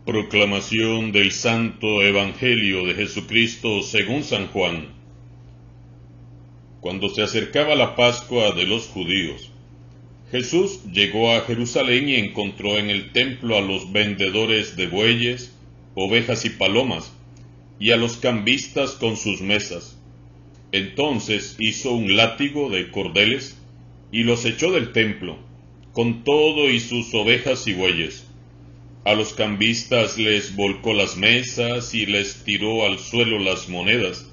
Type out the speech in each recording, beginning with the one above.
Proclamación del Santo Evangelio de Jesucristo según San Juan. Cuando se acercaba la Pascua de los judíos, Jesús llegó a Jerusalén y encontró en el templo a los vendedores de bueyes, ovejas y palomas, y a los cambistas con sus mesas. Entonces hizo un látigo de cordeles y los echó del templo, con todo y sus ovejas y bueyes. A los cambistas les volcó las mesas y les tiró al suelo las monedas,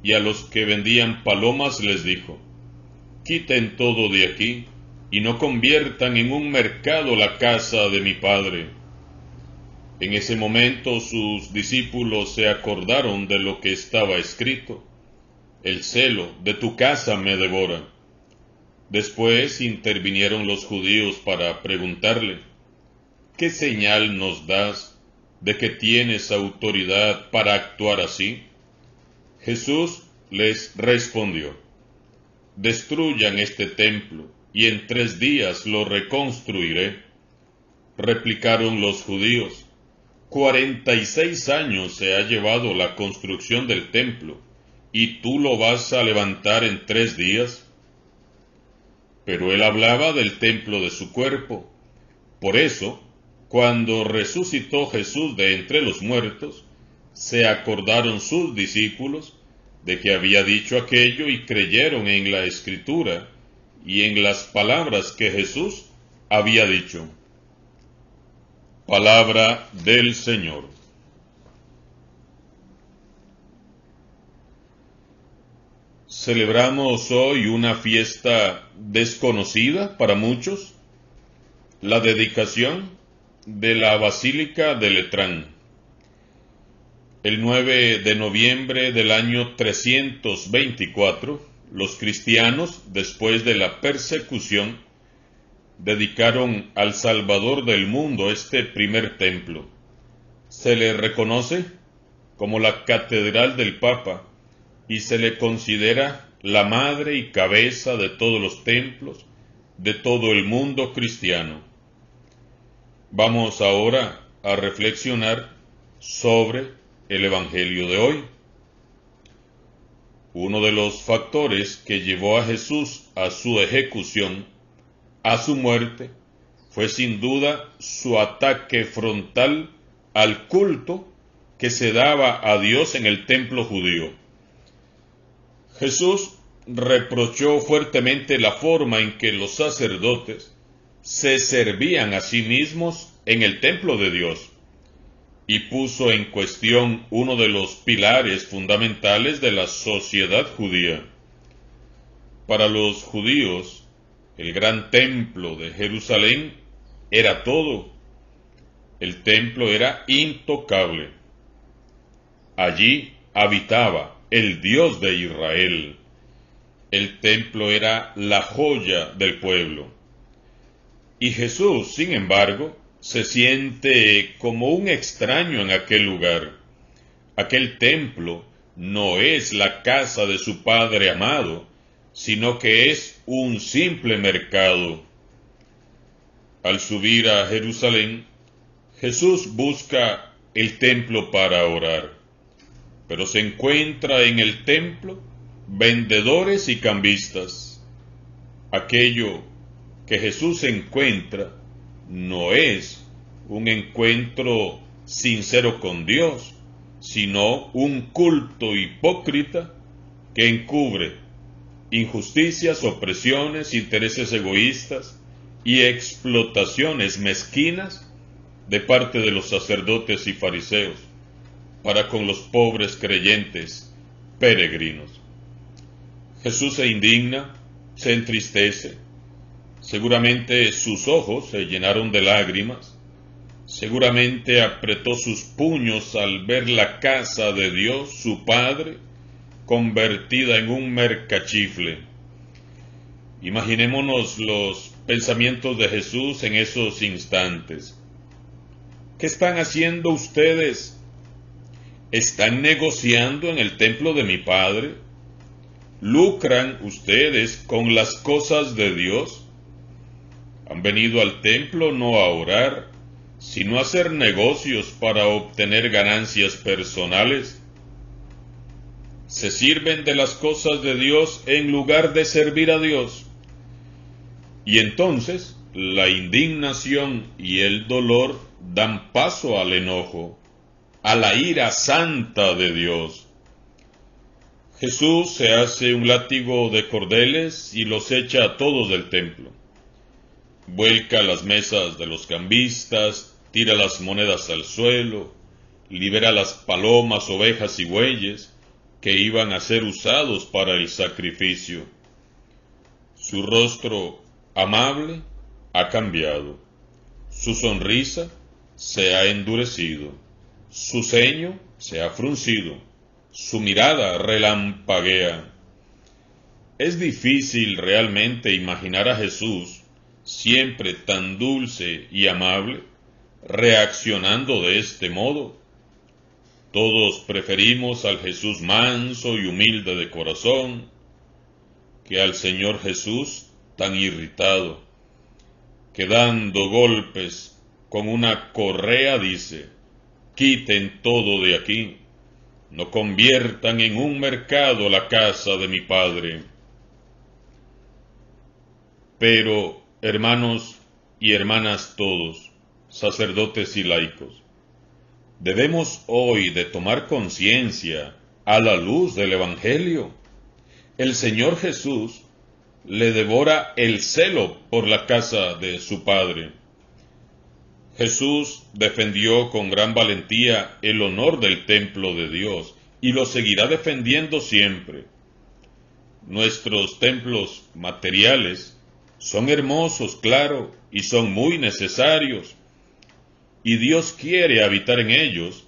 y a los que vendían palomas les dijo: quiten todo de aquí, y no conviertan en un mercado la casa de mi Padre. En ese momento sus discípulos se acordaron de lo que estaba escrito: el celo de tu casa me devora. Después intervinieron los judíos para preguntarle: ¿qué señal nos das de que tienes autoridad para actuar así? Jesús les respondió: destruyan este templo, y en 3 días lo reconstruiré. Replicaron los judíos: 46 años se ha llevado la construcción del templo, ¿y tú lo vas a levantar en 3 días? Pero él hablaba del templo de su cuerpo. Por eso, cuando resucitó Jesús de entre los muertos, se acordaron sus discípulos de que había dicho aquello y creyeron en la Escritura y en las palabras que Jesús había dicho. Palabra del Señor. Celebramos hoy una fiesta desconocida para muchos, la dedicación de la Basílica de Letrán. El 9 de noviembre del año 324, los cristianos, después de la persecución, dedicaron al Salvador del mundo este primer templo. Se le reconoce como la Catedral del Papa y se le considera la madre y cabeza de todos los templos de todo el mundo cristiano. Vamos ahora a reflexionar sobre el Evangelio de hoy. Uno de los factores que llevó a Jesús a su ejecución, a su muerte, fue sin duda su ataque frontal al culto que se daba a Dios en el templo judío. Jesús reprochó fuertemente la forma en que los sacerdotes se servían a sí mismos en el templo de Dios, y puso en cuestión uno de los pilares fundamentales de la sociedad judía. Para los judíos, el gran templo de Jerusalén era todo. El templo era intocable. Allí habitaba el Dios de Israel. El templo era la joya del pueblo. Y Jesús, sin embargo, se siente como un extraño en aquel lugar. Aquel templo no es la casa de su Padre amado, sino que es un simple mercado. Al subir a Jerusalén, Jesús busca el templo para orar, pero se encuentra en el templo vendedores y cambistas. Aquello que Jesús encuentra no es un encuentro sincero con Dios, sino un culto hipócrita que encubre injusticias, opresiones, intereses egoístas y explotaciones mezquinas de parte de los sacerdotes y fariseos para con los pobres creyentes peregrinos. Jesús se indigna, se entristece. Seguramente sus ojos se llenaron de lágrimas, seguramente apretó sus puños al ver la casa de Dios, su Padre, convertida en un mercachifle. Imaginémonos los pensamientos de Jesús en esos instantes. ¿Qué están haciendo ustedes? ¿Están negociando en el templo de mi Padre? ¿Lucran ustedes con las cosas de Dios? Han venido al templo no a orar, sino hacer negocios para obtener ganancias personales. Se sirven de las cosas de Dios en lugar de servir a Dios. Y entonces la indignación y el dolor dan paso al enojo, a la ira santa de Dios. Jesús se hace un látigo de cordeles y los echa a todos del templo. Vuelca las mesas de los cambistas, tira las monedas al suelo, libera las palomas, ovejas y bueyes que iban a ser usados para el sacrificio. Su rostro amable ha cambiado, su sonrisa se ha endurecido, su ceño se ha fruncido, su mirada relampaguea. Es difícil realmente imaginar a Jesús, siempre tan dulce y amable, reaccionando de este modo. Todos preferimos al Jesús manso y humilde de corazón, que al Señor Jesús tan irritado, que dando golpes con una correa dice: quiten todo de aquí, no conviertan en un mercado la casa de mi Padre. Pero, hermanos y hermanas todos, sacerdotes y laicos, debemos hoy de tomar conciencia a la luz del Evangelio. El Señor Jesús le devora el celo por la casa de su Padre. Jesús defendió con gran valentía el honor del templo de Dios y lo seguirá defendiendo siempre. Nuestros templos materiales son hermosos, claro, y son muy necesarios, y Dios quiere habitar en ellos,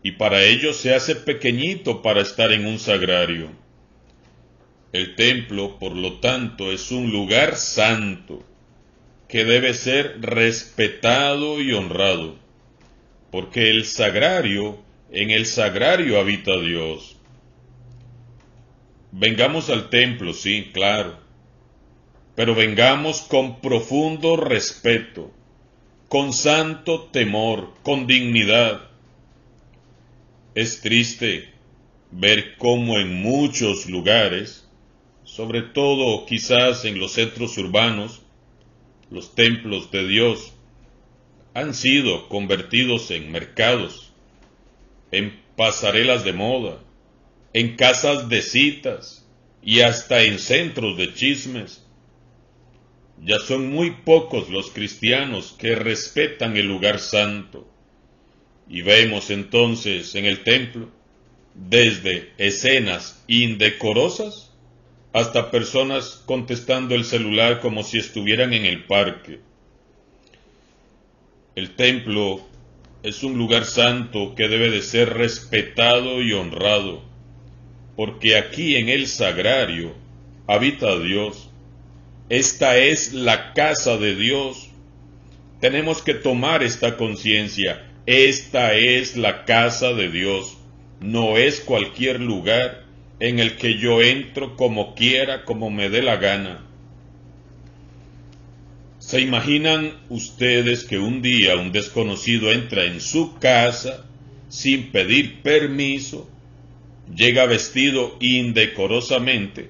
y para ello se hace pequeñito para estar en un sagrario. El templo, por lo tanto, es un lugar santo, que debe ser respetado y honrado, porque en el sagrario habita Dios. Vengamos al templo, sí, claro, pero vengamos con profundo respeto, con santo temor, con dignidad. Es triste ver cómo en muchos lugares, sobre todo quizás en los centros urbanos, los templos de Dios han sido convertidos en mercados, en pasarelas de moda, en casas de citas y hasta en centros de chismes. Ya son muy pocos los cristianos que respetan el lugar santo, y vemos entonces en el templo desde escenas indecorosas hasta personas contestando el celular como si estuvieran en el parque. El templo es un lugar santo que debe de ser respetado y honrado, porque aquí en el sagrario habita Dios. Esta es la casa de Dios. Tenemos que tomar esta conciencia. Esta es la casa de Dios. No es cualquier lugar en el que yo entro como quiera, como me dé la gana. ¿Se imaginan ustedes que un día un desconocido entra en su casa sin pedir permiso, llega vestido indecorosamente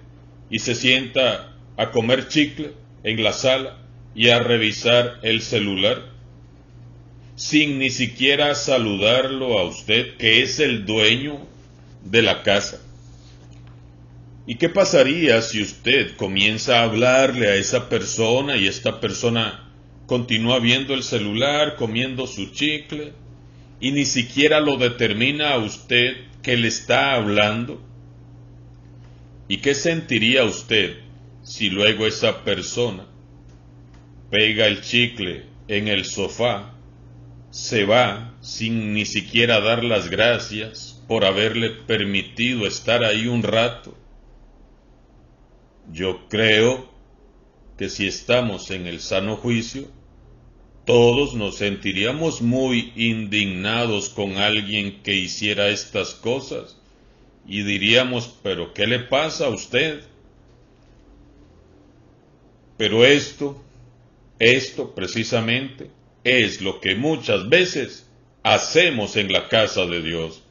y se sienta a comer chicle en la sala y a revisar el celular, sin ni siquiera saludarlo a usted, que es el dueño de la casa? ¿Y qué pasaría si usted comienza a hablarle a esa persona y esta persona continúa viendo el celular, comiendo su chicle, y ni siquiera lo determina a usted que le está hablando? ¿Y qué sentiría usted si luego esa persona pega el chicle en el sofá, se va sin ni siquiera dar las gracias por haberle permitido estar ahí un rato? Yo creo que si estamos en el sano juicio, todos nos sentiríamos muy indignados con alguien que hiciera estas cosas y diríamos: ¿pero qué le pasa a usted? Pero esto precisamente es lo que muchas veces hacemos en la casa de Dios.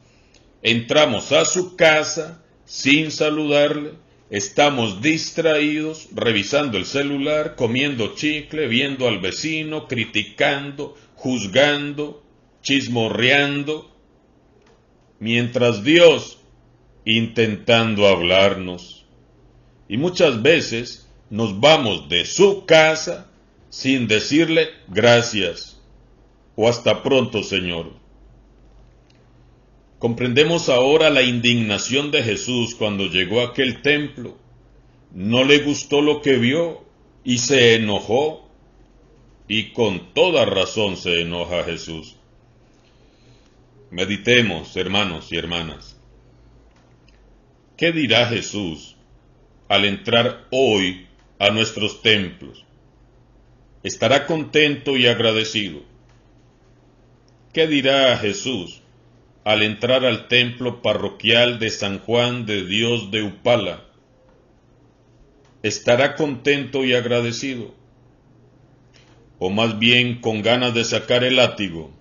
Entramos a su casa sin saludarle, estamos distraídos, revisando el celular, comiendo chicle, viendo al vecino, criticando, juzgando, chismorreando, mientras Dios intentando hablarnos. Y muchas veces nos vamos de su casa sin decirle gracias o hasta pronto, Señor. Comprendemos ahora la indignación de Jesús cuando llegó a aquel templo. No le gustó lo que vio y se enojó. Y con toda razón se enoja Jesús. Meditemos, hermanos y hermanas. ¿Qué dirá Jesús al entrar hoy a nuestros templos? ¿Estará contento y agradecido? ¿Qué dirá Jesús al entrar al templo parroquial de San Juan de Dios de Upala? ¿Estará contento y agradecido? ¿O más bien con ganas de sacar el látigo?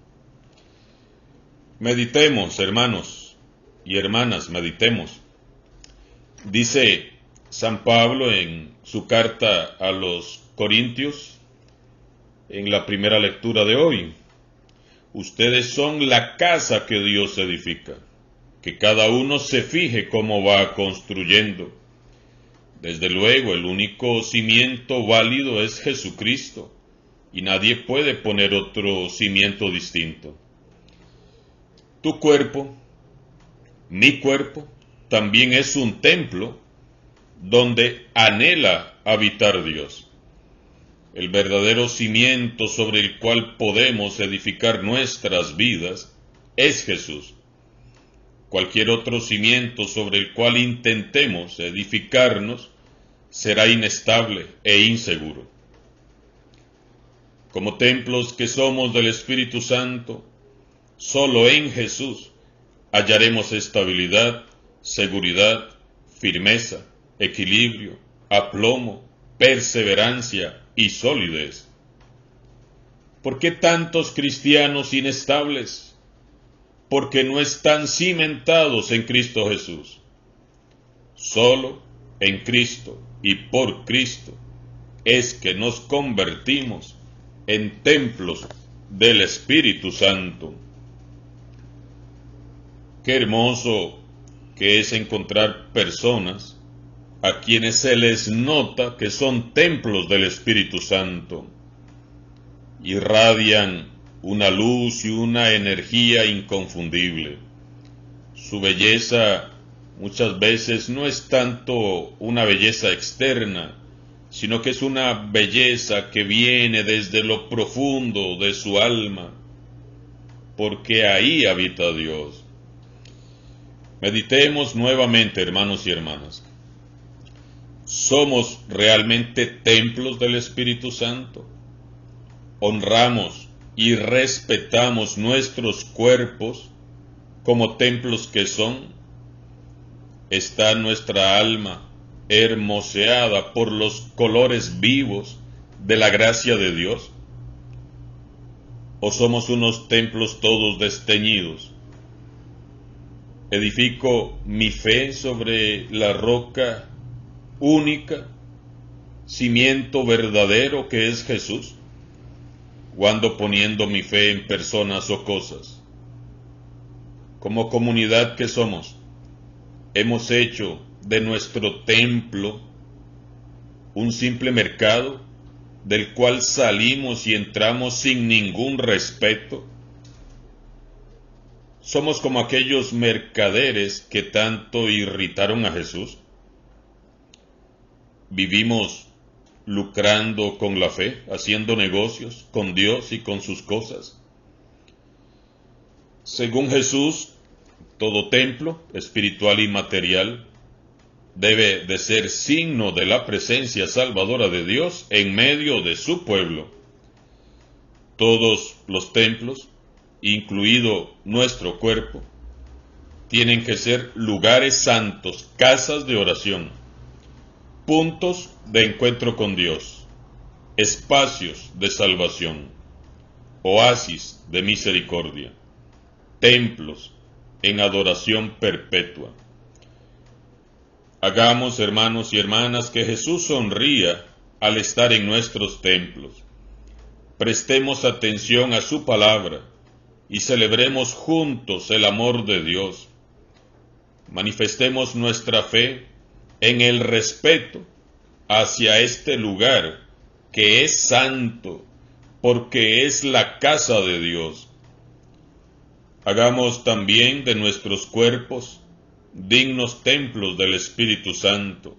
Meditemos, hermanos y hermanas, meditemos. Dice San Pablo en su carta a los Corintios, en la primera lectura de hoy: ustedes son la casa que Dios edifica, que cada uno se fije cómo va construyendo. Desde luego, el único cimiento válido es Jesucristo, y nadie puede poner otro cimiento distinto. Tu cuerpo, mi cuerpo, también es un templo donde anhela habitar Dios. El verdadero cimiento sobre el cual podemos edificar nuestras vidas es Jesús. Cualquier otro cimiento sobre el cual intentemos edificarnos será inestable e inseguro. Como templos que somos del Espíritu Santo, solo en Jesús hallaremos estabilidad, seguridad, firmeza, equilibrio, aplomo, perseverancia y solidez. ¿Por qué tantos cristianos inestables? Porque no están cimentados en Cristo Jesús. Solo en Cristo y por Cristo es que nos convertimos en templos del Espíritu Santo. Qué hermoso que es encontrar personas a quienes se les nota que son templos del Espíritu Santo. Irradian una luz y una energía inconfundible. Su belleza muchas veces no es tanto una belleza externa, sino que es una belleza que viene desde lo profundo de su alma, porque ahí habita Dios. Meditemos nuevamente, hermanos y hermanas. ¿Somos realmente templos del Espíritu Santo? ¿Honramos y respetamos nuestros cuerpos como templos que son? ¿Está nuestra alma hermoseada por los colores vivos de la gracia de Dios? ¿O somos unos templos todos desteñidos? ¿Edifico mi fe sobre la roca única, cimiento verdadero que es Jesús? ¿O ando poniendo mi fe en personas o cosas? Como comunidad que somos, hemos hecho de nuestro templo un simple mercado del cual salimos y entramos sin ningún respeto. Somos como aquellos mercaderes que tanto irritaron a Jesús. Vivimos lucrando con la fe, haciendo negocios con Dios y con sus cosas. Según Jesús, todo templo, espiritual y material, debe de ser signo de la presencia salvadora de Dios en medio de su pueblo. Todos los templos, incluido nuestro cuerpo, tienen que ser lugares santos, casas de oración, puntos de encuentro con Dios, espacios de salvación. oasis de misericordia, templos en adoración perpetua. Hagamos, hermanos y hermanas, que Jesús sonría al estar en nuestros templos. Prestemos atención a su palabra y celebremos juntos el amor de Dios. Manifestemos nuestra fe en el respeto hacia este lugar que es santo, porque es la casa de Dios. Hagamos también de nuestros cuerpos dignos templos del Espíritu Santo.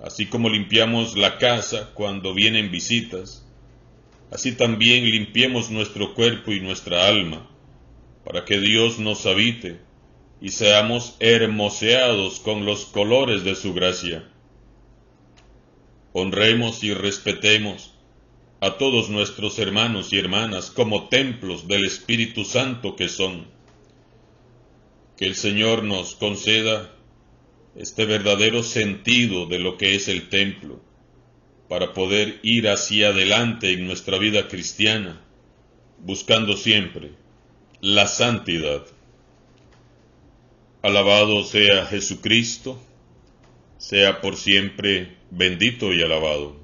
Así como limpiamos la casa cuando vienen visitas, así también limpiemos nuestro cuerpo y nuestra alma, para que Dios nos habite y seamos hermoseados con los colores de su gracia. Honremos y respetemos a todos nuestros hermanos y hermanas como templos del Espíritu Santo que son. Que el Señor nos conceda este verdadero sentido de lo que es el templo, para poder ir hacia adelante en nuestra vida cristiana, buscando siempre la santidad. Alabado sea Jesucristo, sea por siempre bendito y alabado.